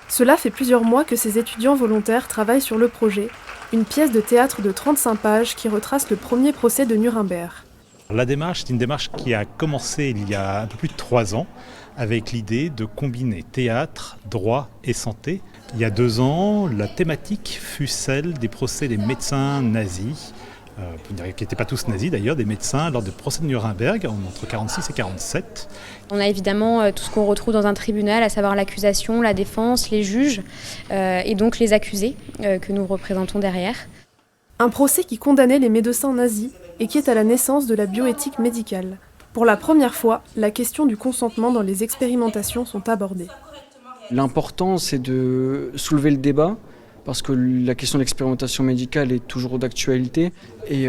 Cela fait plusieurs mois que ces étudiants volontaires travaillent sur le projet, une pièce de théâtre de 35 pages qui retrace le premier procès de Nuremberg. La démarche, c'est une démarche qui a commencé il y a un peu plus de 3 ans avec l'idée de combiner théâtre, droit et santé. Il y a 2 ans, la thématique fut celle des procès des médecins nazis, qui n'étaient pas tous nazis d'ailleurs, des médecins lors du procès de Nuremberg entre 1946 et 1947. On a évidemment tout ce qu'on retrouve dans un tribunal, à savoir l'accusation, la défense, les juges et donc les accusés que nous représentons derrière. Un procès qui condamnait les médecins nazis et qui est à la naissance de la bioéthique médicale. Pour la première fois, la question du consentement dans les expérimentations sont abordées. L'important, c'est de soulever le débat, parce que la question de l'expérimentation médicale est toujours d'actualité, et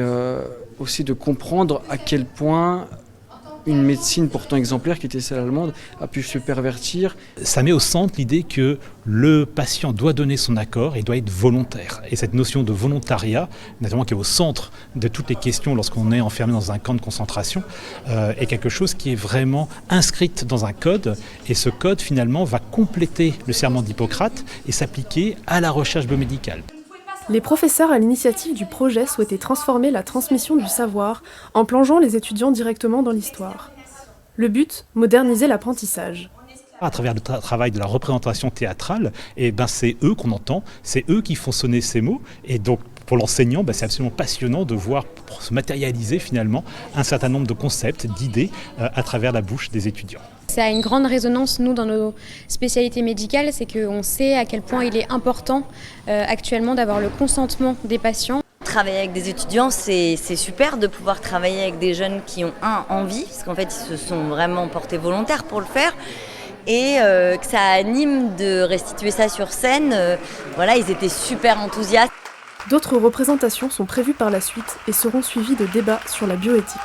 aussi de comprendre à quel point une médecine pourtant exemplaire, qui était celle allemande, a pu se pervertir. Ça met au centre l'idée que le patient doit donner son accord et doit être volontaire. Et cette notion de volontariat, notamment qui est au centre de toutes les questions lorsqu'on est enfermé dans un camp de concentration, est quelque chose qui est vraiment inscrite dans un code. Et ce code, finalement, va compléter le serment d'Hippocrate et s'appliquer à la recherche biomédicale. Les professeurs à l'initiative du projet souhaitaient transformer la transmission du savoir en plongeant les étudiants directement dans l'histoire. Le but, moderniser l'apprentissage. À travers le travail de la représentation théâtrale, c'est eux qu'on entend, c'est eux qui font sonner ces mots. Et donc pour l'enseignant, c'est absolument passionnant de voir se matérialiser finalement un certain nombre de concepts, d'idées à travers la bouche des étudiants. Ça a une grande résonance, nous, dans nos spécialités médicales, c'est qu'on sait à quel point il est important actuellement d'avoir le consentement des patients. Travailler avec des étudiants, c'est super de pouvoir travailler avec des jeunes qui ont envie, parce qu'en fait ils se sont vraiment portés volontaires pour le faire, et que ça anime de restituer ça sur scène. Ils étaient super enthousiastes. D'autres représentations sont prévues par la suite et seront suivies de débats sur la bioéthique.